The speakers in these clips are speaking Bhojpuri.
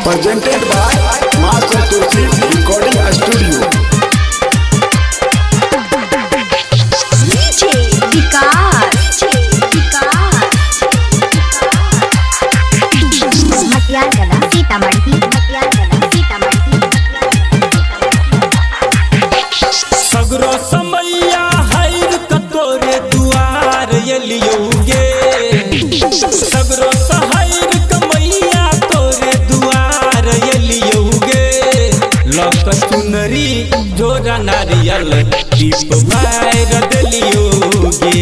presented by Master Tulsi Recording Studio. DJ Vikas Matiagala Sitamarhi सगरो समैया हैर कतोरे दुआर एलियोगे सगरो सहैर कमैया तोरे दुआर एलियोगे लक चुनरी जोरा नारियल दीप बार देलियोगे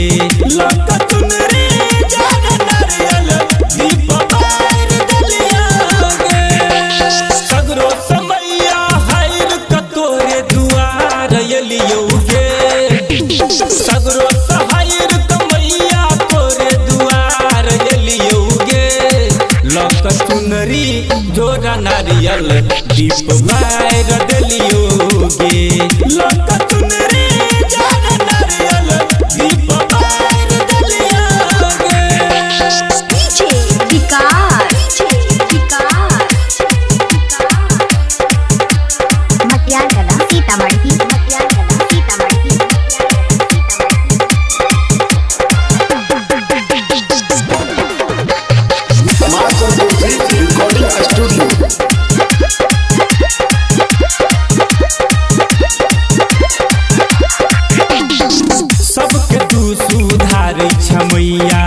लक चुनरी जोरा नारियल दीप बार देलियोगे सगरो समैया हैर कतोरे दुआर एलियोगे सगरो सहैर कमैया तोरे दुआर एलियोगे लक चुनरी जोरा नारियल दीप बार देलियोगे लक चुनरी जोरा नारियल दीप बार देलियोगे DJ Vikas Matiagala Sitamarhi Master Tulsi Recording Studio. सबके तू सुधारै छमैया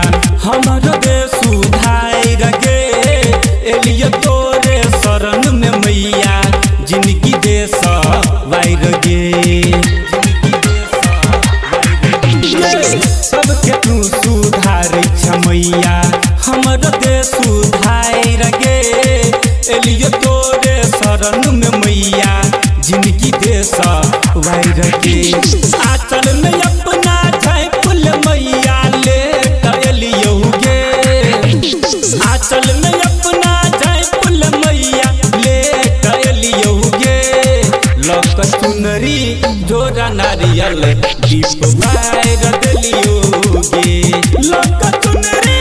हमरो देश सुधार गे एलिय तोरे शरण में मैया जिनकी देश वायर गे सबके तू सुधारै छमैया हमरो देश सुधार गे एलिय तोरे शरण में मैया जिनकी देश वायर गे आचल में अपना जाय फुल मैया ले एलियोगे आचल में अपना जाय फुल मैया ले एलियोगे लक चुनरी जोरा नारियल दीप बार देलियोगे लक चुनरी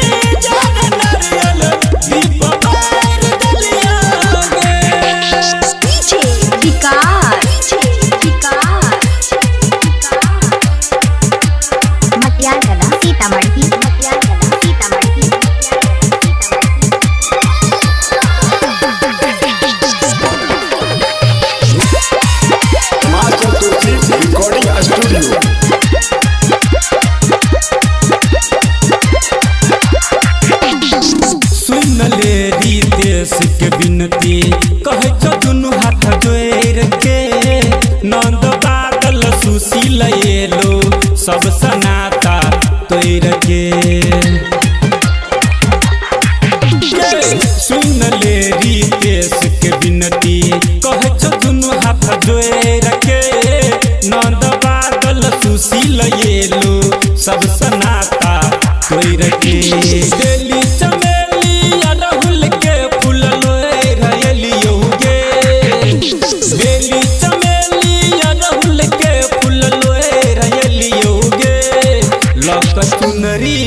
जोरा नारियल दीप बार देलियोगे DJ Vikas Matiagala Sitamarhi Master Tulsi Recording Studio. सुन ले देश के विनती कहे छो दुनु हाथ जोड़ के नंद बादल सुशील एलो सब सनाता तोड़ के सुन ले देश के विनती कहे छो दुनु हाथ जोड़ के नंद बादल सुशील एलो सब सनाता तोड़ के दिल्ली चमेली अरहुल के फूल लोए एलियोगे दिल्ली चमेली अरहुल के फूल लोए एलियोगे लक चुनरी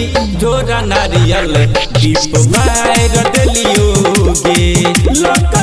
जोरा नारियल दीप बार देलियोगे लक